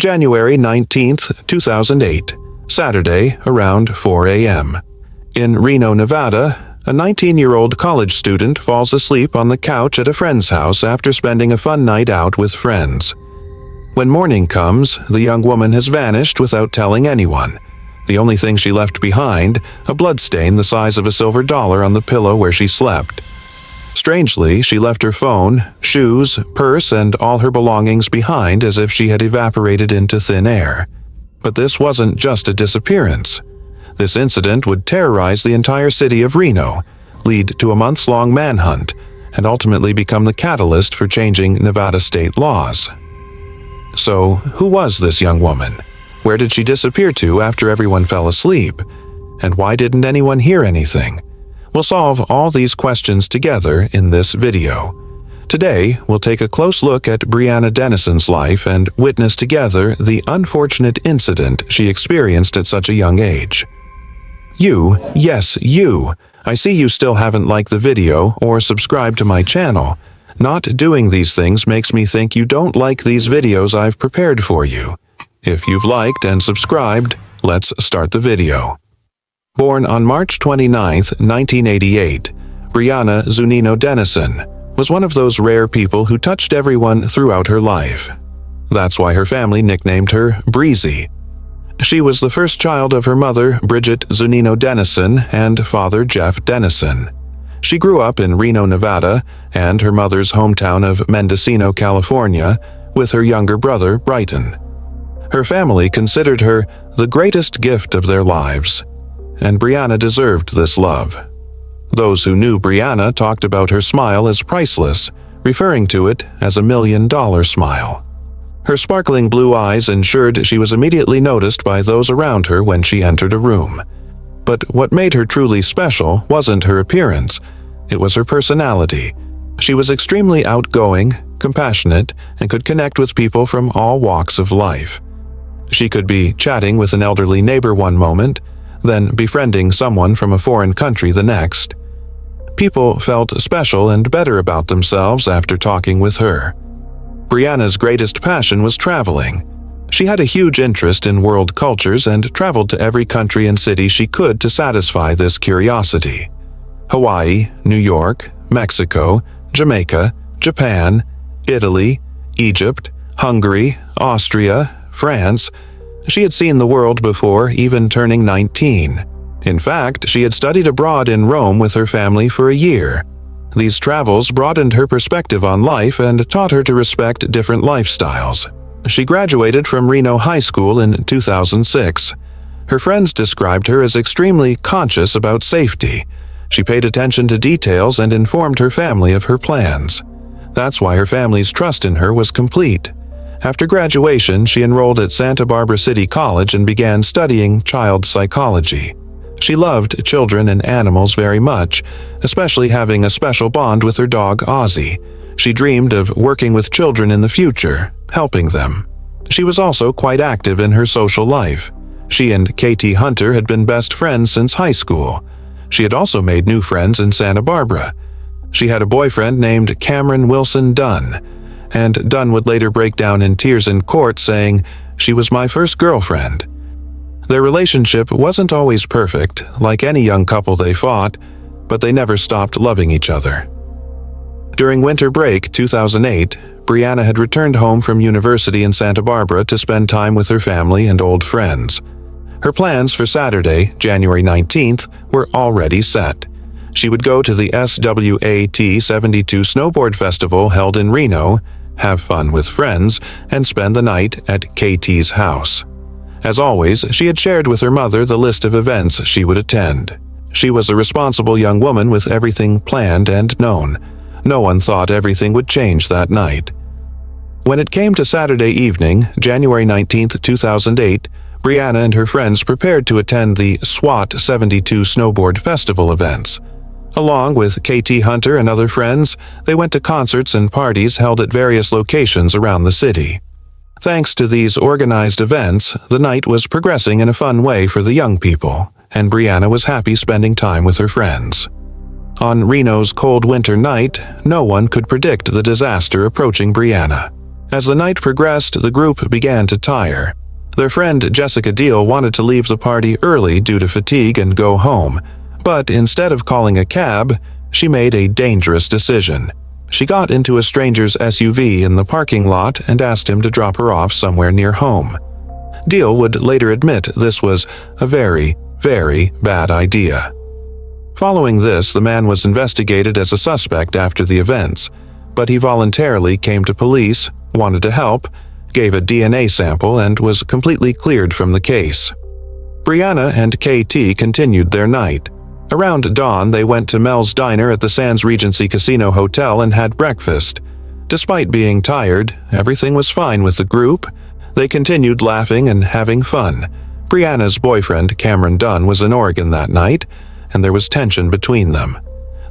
January 19th, 2008, Saturday around 4 a.m. In Reno, Nevada, a 19-year-old college student falls asleep on the couch at a friend's house after spending a fun night out with friends. When morning comes, the young woman has vanished without telling anyone. The only thing she left behind, a bloodstain the size of a silver dollar on the pillow where she slept. Strangely, she left her phone, shoes, purse, and all her belongings behind as if she had evaporated into thin air. But this wasn't just a disappearance. This incident would terrorize the entire city of Reno, lead to a months-long manhunt, and ultimately become the catalyst for changing Nevada state laws. So, who was this young woman? Where did she disappear to after everyone fell asleep? And why didn't anyone hear anything? We'll solve all these questions together in this video. Today, we'll take a close look at Brianna Denison's life and witness together the unfortunate incident she experienced at such a young age. You, yes, you. I see you still haven't liked the video or subscribed to my channel. Not doing these things makes me think you don't like these videos I've prepared for you. If you've liked and subscribed, let's start the video. Born on March 29, 1988, Brianna Zunino Denison was one of those rare people who touched everyone throughout her life. That's why her family nicknamed her Breezy. She was the first child of her mother, Bridget Zunino Denison, and father, Jeff Denison. She grew up in Reno, Nevada, and her mother's hometown of Mendocino, California, with her younger brother, Brighton. Her family considered her the greatest gift of their lives, and Brianna deserved this love. Those who knew Brianna talked about her smile as priceless, referring to it as $1 million smile. Her sparkling blue eyes ensured she was immediately noticed by those around her when she entered a room. But what made her truly special wasn't her appearance, it was her personality. She was extremely outgoing, compassionate, and could connect with people from all walks of life. She could be chatting with an elderly neighbor one moment, then befriending someone from a foreign country the next. People felt special and better about themselves after talking with her. Brianna's greatest passion was traveling. She had a huge interest in world cultures and traveled to every country and city she could to satisfy this curiosity. Hawaii, New York, Mexico, Jamaica, Japan, Italy, Egypt, Hungary, Austria, France. She had seen the world before even turning 19. In fact, she had studied abroad in Rome with her family for a year. These travels broadened her perspective on life and taught her to respect different lifestyles. She graduated from Reno High School in 2006. Her friends described her as extremely conscious about safety. She paid attention to details and informed her family of her plans. That's why her family's trust in her was complete. After graduation, she enrolled at Santa Barbara City College and began studying child psychology. She loved children and animals very much, especially having a special bond with her dog Ozzy. She dreamed of working with children in the future, helping them. She was also quite active in her social life. She and KT Hunter had been best friends since high school. She had also made new friends in Santa Barbara. She had a boyfriend named Cameron Wilson Dunn, and Dunn would later break down in tears in court saying, "She was my first girlfriend." Their relationship wasn't always perfect. Like any young couple, they fought, but they never stopped loving each other. During winter break 2008, Brianna had returned home from university in Santa Barbara to spend time with her family and old friends. Her plans for Saturday, January 19th, were already set. She would go to the SWAT 72 Snowboard Festival held in Reno, have fun with friends, and spend the night at KT's house. As always, she had shared with her mother the list of events she would attend. She was a responsible young woman with everything planned and known. No one thought everything would change that night. When it came to Saturday evening, January 19, 2008, Brianna and her friends prepared to attend the SWAT 72 Snowboard Festival events. Along with KT Hunter and other friends, they went to concerts and parties held at various locations around the city. Thanks to these organized events, the night was progressing in a fun way for the young people, and Brianna was happy spending time with her friends. On Reno's cold winter night, no one could predict the disaster approaching Brianna. As the night progressed, the group began to tire. Their friend Jessica Deal wanted to leave the party early due to fatigue and go home, but instead of calling a cab, she made a dangerous decision. She got into a stranger's SUV in the parking lot and asked him to drop her off somewhere near home. Deal would later admit this was a very, very bad idea. Following this, the man was investigated as a suspect after the events, but he voluntarily came to police, wanted to help, gave a DNA sample, and was completely cleared from the case. Brianna and KT continued their night. Around dawn, they went to Mel's Diner at the Sands Regency Casino Hotel and had breakfast. Despite being tired, everything was fine with the group. They continued laughing and having fun. Brianna's boyfriend, Cameron Dunn, was in Oregon that night, and there was tension between them.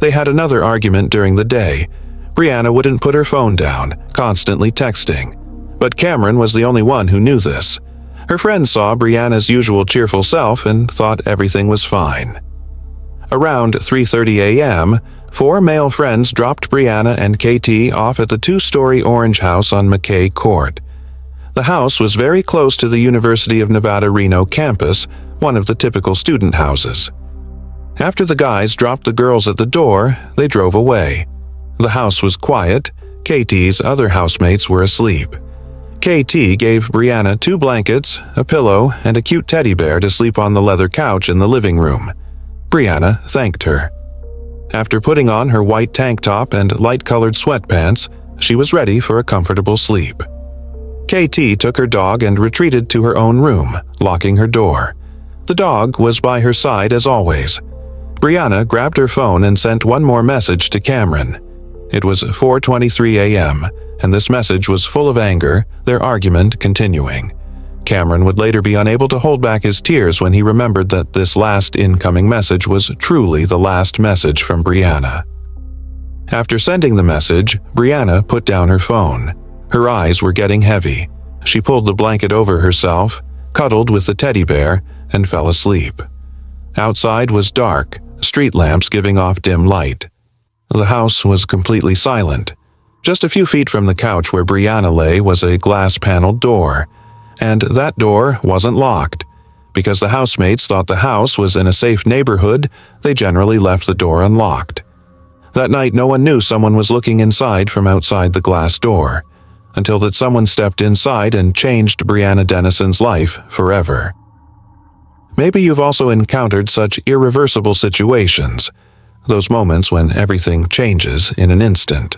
They had another argument during the day. Brianna wouldn't put her phone down, constantly texting. But Cameron was the only one who knew this. Her friends saw Brianna's usual cheerful self and thought everything was fine. Around 3:30 a.m., 4 male friends dropped Brianna and KT off at the 2-story orange house on McKay Court. The house was very close to the University of Nevada, Reno campus, one of the typical student houses. After the guys dropped the girls at the door, they drove away. The house was quiet. KT's other housemates were asleep. KT gave Brianna 2 blankets, a pillow, and a cute teddy bear to sleep on the leather couch in the living room. Brianna thanked her. After putting on her white tank top and light-colored sweatpants, she was ready for a comfortable sleep. KT took her dog and retreated to her own room, locking her door. The dog was by her side as always. Brianna grabbed her phone and sent one more message to Cameron. It was 4:23 a.m., and this message was full of anger, their argument continuing. Cameron would later be unable to hold back his tears when he remembered that this last incoming message was truly the last message from Brianna. After sending the message, Brianna put down her phone. Her eyes were getting heavy. She pulled the blanket over herself, cuddled with the teddy bear, and fell asleep. Outside was dark, street lamps giving off dim light. The house was completely silent. Just a few feet from the couch where Brianna lay was a glass-paneled door, and that door wasn't locked. Because the housemates thought the house was in a safe neighborhood, they generally left the door unlocked. That night, no one knew someone was looking inside from outside the glass door, until that someone stepped inside and changed Brianna Denison's life forever. Maybe you've also encountered such irreversible situations, those moments when everything changes in an instant.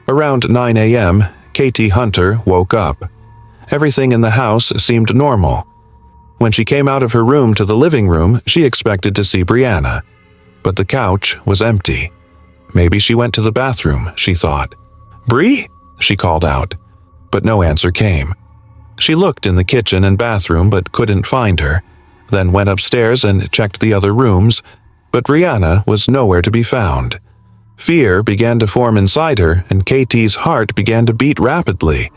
Around 9 a.m., KT Hunter woke up. Everything in the house seemed normal. When she came out of her room to the living room, she expected to see Brianna, but the couch was empty. Maybe she went to the bathroom, she thought. "Bree?" she called out, but no answer came. She looked in the kitchen and bathroom but couldn't find her, then went upstairs and checked the other rooms, but Brianna was nowhere to be found. Fear began to form inside her, and KT's heart began to beat rapidly.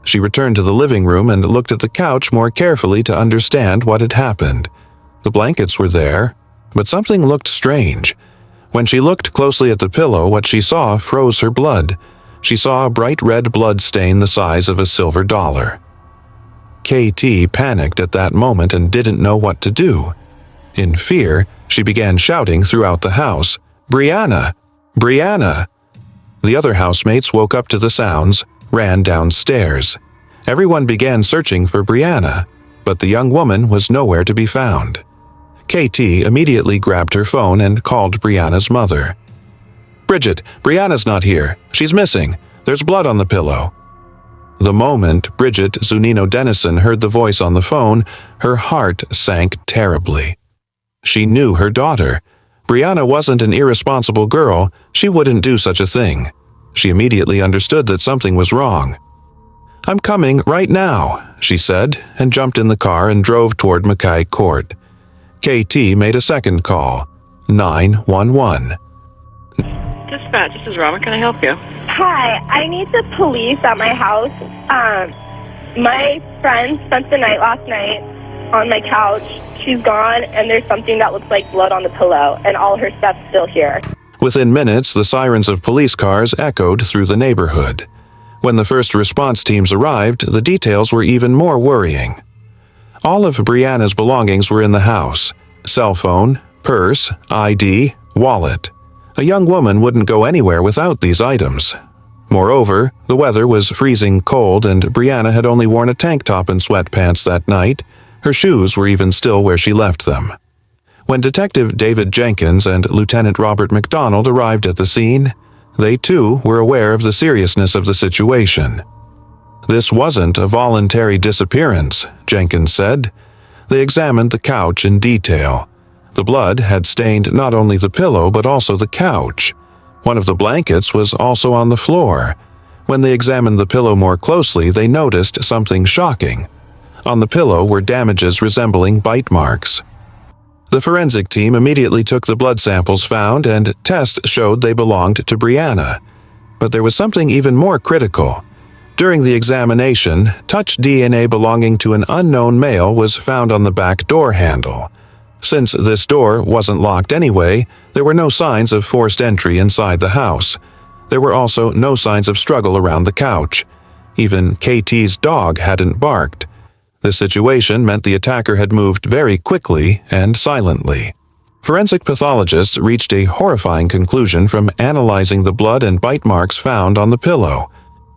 She returned to the living room and looked at the couch more carefully to understand what had happened. The blankets were there, but something looked strange. When she looked closely at the pillow, what she saw froze her blood. She saw a bright red blood stain the size of a silver dollar. KT panicked at that moment and didn't know what to do. In fear, she began shouting throughout the house, "Brianna! Brianna!" The other housemates woke up to the sounds, ran downstairs. Everyone began searching for Brianna, but the young woman was nowhere to be found. KT immediately grabbed her phone and called Brianna's mother. "Bridget, Brianna's not here. She's missing. There's blood on the pillow." The moment Bridget Zunino Denison heard the voice on the phone, her heart sank terribly. She knew her daughter. Brianna wasn't an irresponsible girl. She wouldn't do such a thing. She immediately understood that something was wrong. "I'm coming right now," she said, and jumped in the car and drove toward McKay Court. KT made a second call, 911. Dispatch, this is Robin. Can I help you? Hi, I need the police at my house. My friend spent the night last night on my couch. She's gone, and there's something that looks like blood on the pillow, and all her stuff's still here. Within minutes, the sirens of police cars echoed through the neighborhood. When the first response teams arrived, the details were even more worrying. All of Brianna's belongings were in the house: cell phone, purse, ID, wallet. A young woman wouldn't go anywhere without these items. Moreover, the weather was freezing cold and Brianna had only worn a tank top and sweatpants that night. Her shoes were even still where she left them. When Detective David Jenkins and Lieutenant Robert McDonald arrived at the scene, they too were aware of the seriousness of the situation. "This wasn't a voluntary disappearance," Jenkins said. They examined the couch in detail. The blood had stained not only the pillow but also the couch. One of the blankets was also on the floor. When they examined the pillow more closely, they noticed something shocking. On the pillow were damages resembling bite marks. The forensic team immediately took the blood samples found and tests showed they belonged to Brianna. But there was something even more critical. During the examination, touch DNA belonging to an unknown male was found on the back door handle. Since this door wasn't locked anyway, there were no signs of forced entry inside the house. There were also no signs of struggle around the couch. Even KT's dog hadn't barked. This situation meant the attacker had moved very quickly and silently. Forensic pathologists reached a horrifying conclusion from analyzing the blood and bite marks found on the pillow.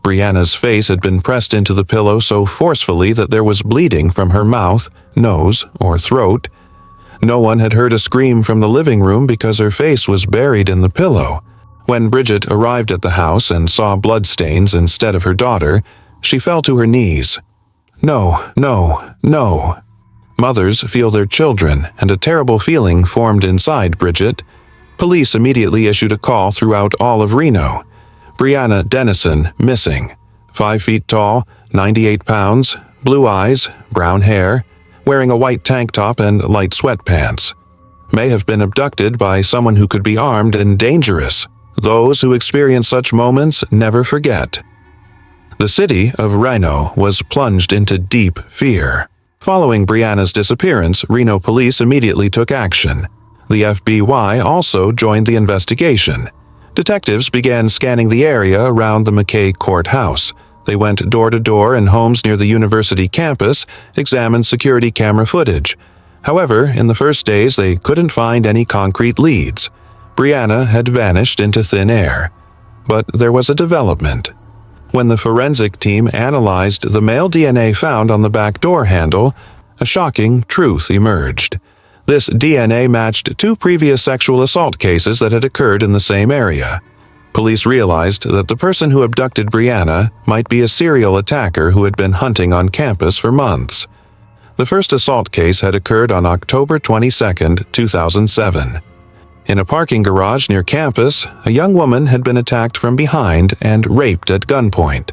Brianna's face had been pressed into the pillow so forcefully that there was bleeding from her mouth, nose, or throat. No one had heard a scream from the living room because her face was buried in the pillow. When Bridget arrived at the house and saw bloodstains instead of her daughter, she fell to her knees. No, no, no. Mothers feel their children, and a terrible feeling formed inside Bridget. Police immediately issued a call throughout all of Reno. Brianna Denison missing. 5 feet tall, 98 pounds, blue eyes, brown hair, wearing a white tank top and light sweatpants. May have been abducted by someone who could be armed and dangerous. Those who experience such moments never forget. The city of Reno was plunged into deep fear. Following Brianna's disappearance, Reno police immediately took action. The FBI also joined the investigation. Detectives began scanning the area around the McKay courthouse. They went door to door in homes near the university campus, examined security camera footage. However, in the first days, they couldn't find any concrete leads. Brianna had vanished into thin air. But there was a development. When the forensic team analyzed the male DNA found on the back door handle, a shocking truth emerged. This DNA matched 2 previous sexual assault cases that had occurred in the same area. Police realized that the person who abducted Brianna might be a serial attacker who had been hunting on campus for months. The first assault case had occurred on October 22, 2007. In a parking garage near campus, a young woman had been attacked from behind and raped at gunpoint.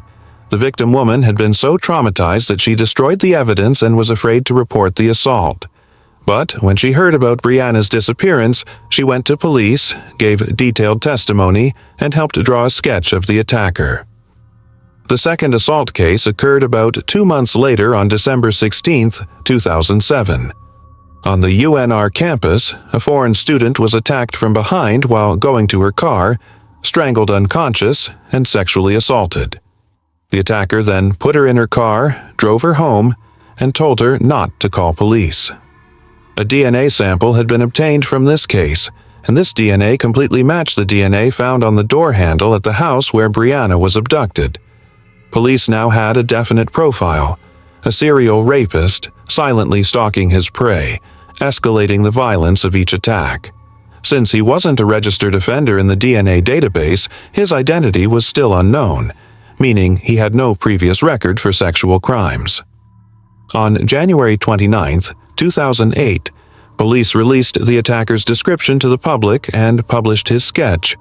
The victim woman had been so traumatized that she destroyed the evidence and was afraid to report the assault. But when she heard about Brianna's disappearance, she went to police, gave detailed testimony, and helped draw a sketch of the attacker. The second assault case occurred about 2 months later on December 16, 2007. On the UNR campus, a foreign student was attacked from behind while going to her car, strangled unconscious, and sexually assaulted. The attacker then put her in her car, drove her home, and told her not to call police. A DNA sample had been obtained from this case, and this DNA completely matched the DNA found on the door handle at the house where Brianna was abducted. Police now had a definite profile: a serial rapist silently stalking his prey, escalating the violence of each attack. Since he wasn't a registered offender in the DNA database, his identity was still unknown, meaning he had no previous record for sexual crimes. On January 29, 2008, police released the attacker's description to the public and published his sketch.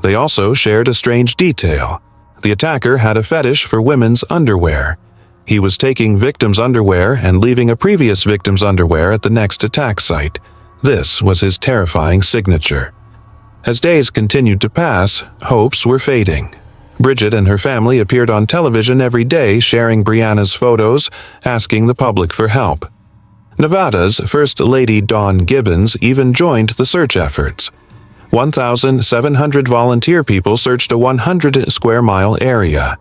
They also shared a strange detail. The attacker had a fetish for women's underwear. He was taking victims' underwear and leaving a previous victim's underwear at the next attack site. This was his terrifying signature. As days continued to pass, hopes were fading. Bridget and her family appeared on television every day sharing Brianna's photos, asking the public for help. Nevada's First Lady Dawn Gibbons even joined the search efforts. 1,700 volunteer people searched a 100-square-mile area.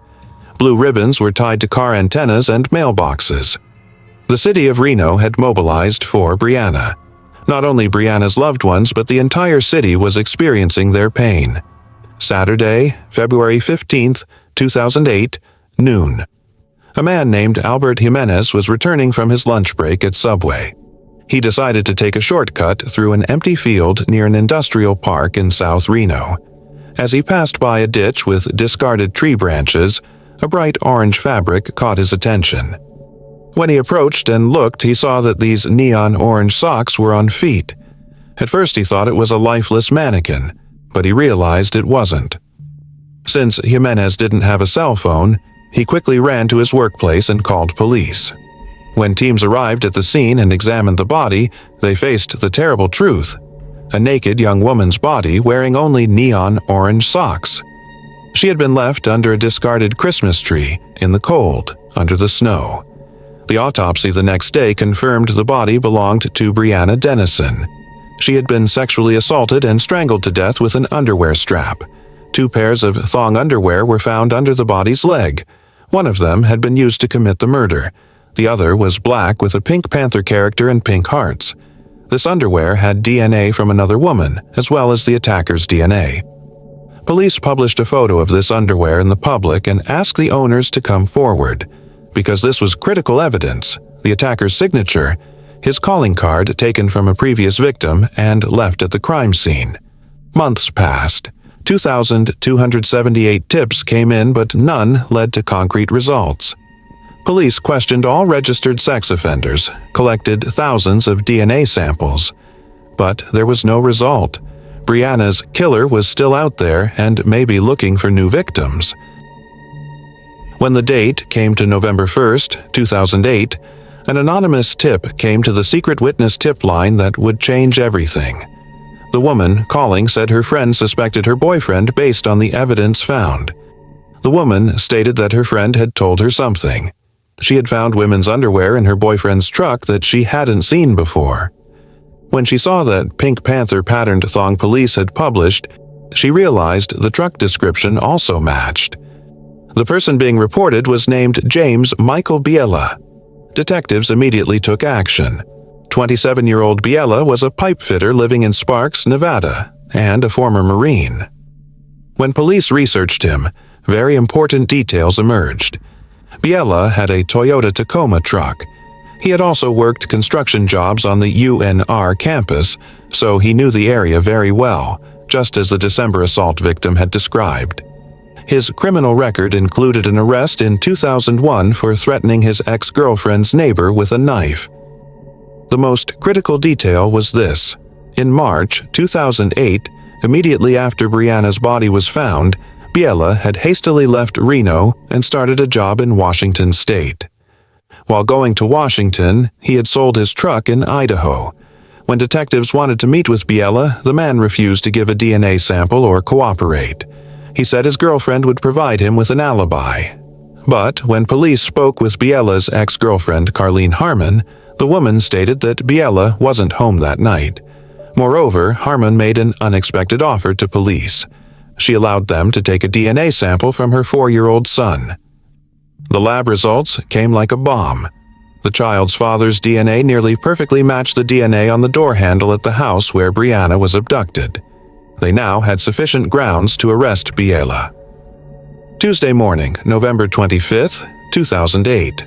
Blue ribbons were tied to car antennas and mailboxes. The city of Reno had mobilized for Brianna. Not only Brianna's loved ones, but the entire city was experiencing their pain. Saturday, February 15th, 2008, noon. A man named Albert Jimenez was returning from his lunch break at Subway. He decided to take a shortcut through an empty field near an industrial park in South Reno. As he passed by a ditch with discarded tree branches, a bright orange fabric caught his attention. When he approached and looked, he saw that these neon orange socks were on feet. At first he thought it was a lifeless mannequin, but he realized it wasn't. Since Jimenez didn't have a cell phone, he quickly ran to his workplace and called police. When teams arrived at the scene and examined the body, they faced the terrible truth: a naked young woman's body wearing only neon orange socks. She had been left under a discarded Christmas tree in the cold, under the snow. The autopsy the next day confirmed the body belonged to Brianna Denison. She had been sexually assaulted and strangled to death with an underwear strap. 2 pairs of thong underwear were found under the body's leg. One of them had been used to commit the murder. The other was black with a Pink Panther character and pink hearts. This underwear had DNA from another woman, as well as the attacker's DNA. Police published a photo of this underwear in the public and asked the owners to come forward. Because this was critical evidence, the attacker's signature, his calling card taken from a previous victim and left at the crime scene. Months passed. 2,278 tips came in, but none led to concrete results. Police questioned all registered sex offenders, collected thousands of DNA samples. But there was no result. Brianna's killer was still out there and maybe looking for new victims. When the date came to November 1st, 2008, an anonymous tip came to the secret witness tip line that would change everything. The woman calling said her friend suspected her boyfriend based on the evidence found. The woman stated that her friend had told her something. She had found women's underwear in her boyfriend's truck that she hadn't seen before. When she saw that Pink Panther patterned thong police had published, she realized the truck description also matched. The person being reported was named James Michael Biela. Detectives immediately took action. 27-year-old Biela was a pipe fitter living in Sparks, Nevada, and a former Marine. When police researched him, very important details emerged. Biela had a Toyota Tacoma truck. He had also worked construction jobs on the UNR campus, so he knew the area very well, just as the December assault victim had described. His criminal record included an arrest in 2001 for threatening his ex-girlfriend's neighbor with a knife. The most critical detail was this. In March 2008, immediately after Brianna's body was found, Biela had hastily left Reno and started a job in Washington state. While going to Washington, he had sold his truck in Idaho. When detectives wanted to meet with Biela, the man refused to give a DNA sample or cooperate. He said his girlfriend would provide him with an alibi. But when police spoke with Biela's ex-girlfriend, Carlene Harmon, the woman stated that Biela wasn't home that night. Moreover, Harmon made an unexpected offer to police. She allowed them to take a DNA sample from her 4-year-old son. The lab results came like a bomb. The child's father's DNA nearly perfectly matched the DNA on the door handle at the house where Brianna was abducted. They now had sufficient grounds to arrest Biela. Tuesday morning, November 25th, 2008.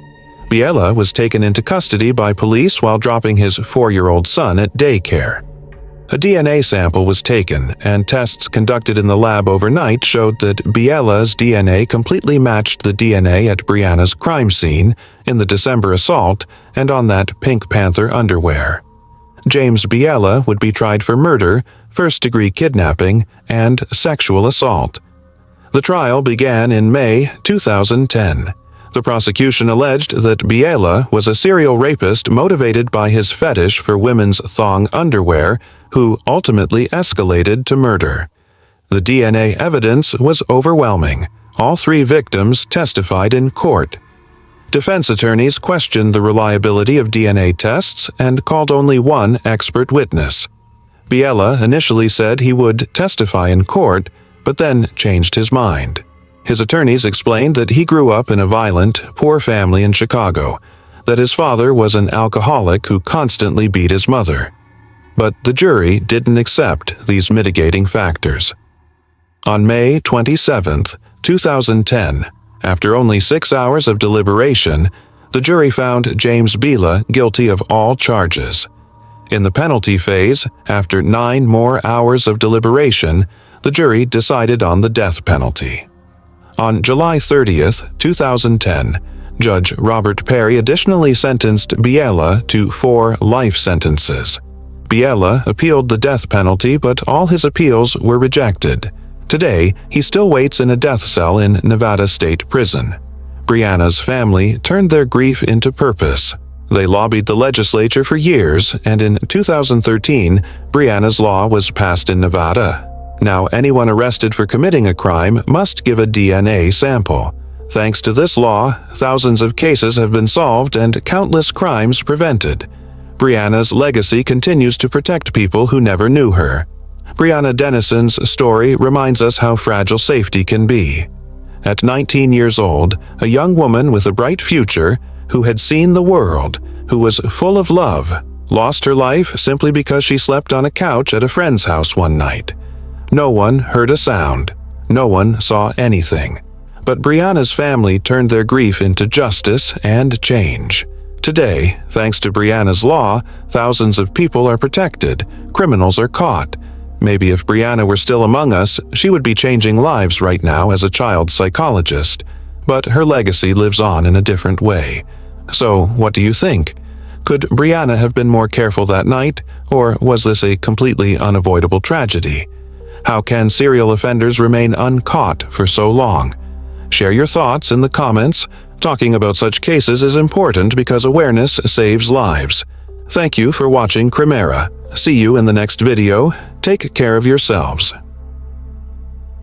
Biela was taken into custody by police while dropping his 4-year-old son at daycare. A DNA sample was taken, and tests conducted in the lab overnight showed that Biela's DNA completely matched the DNA at Brianna's crime scene in the December assault and on that Pink Panther underwear. James Biela would be tried for murder, first-degree kidnapping, and sexual assault. The trial began in May 2010. The prosecution alleged that Biela was a serial rapist motivated by his fetish for women's thong underwear, who ultimately escalated to murder. The DNA evidence was overwhelming. All 3 victims testified in court. Defense attorneys questioned the reliability of DNA tests and called only one expert witness. Biela initially said he would testify in court, but then changed his mind. His attorneys explained that he grew up in a violent, poor family in Chicago, that his father was an alcoholic who constantly beat his mother. But the jury didn't accept these mitigating factors. On May 27, 2010, after only 6 hours of deliberation, the jury found James Biela guilty of all charges. In the penalty phase, after 9 more hours of deliberation, the jury decided on the death penalty. On July 30, 2010, Judge Robert Perry additionally sentenced Biela to 4 life sentences. Biela appealed the death penalty, but all his appeals were rejected. Today, he still waits in a death cell in Nevada State Prison. Brianna's family turned their grief into purpose. They lobbied the legislature for years, and in 2013, Brianna's Law was passed in Nevada. Now, anyone arrested for committing a crime must give a DNA sample. Thanks to this law, thousands of cases have been solved and countless crimes prevented. Brianna's legacy continues to protect people who never knew her. Brianna Denison's story reminds us how fragile safety can be. At 19 years old, a young woman with a bright future, who had seen the world, who was full of love, lost her life simply because she slept on a couch at a friend's house one night. No one heard a sound. No one saw anything. But Brianna's family turned their grief into justice and change. Today, thanks to Brianna's Law, thousands of people are protected, criminals are caught. Maybe if Brianna were still among us, she would be changing lives right now as a child psychologist. But her legacy lives on in a different way. So, what do you think? Could Brianna have been more careful that night, or was this a completely unavoidable tragedy? How can serial offenders remain uncaught for so long? Share your thoughts in the comments. Talking about such cases is important because awareness saves lives. Thank you for watching Crimera. See you in the next video. Take care of yourselves.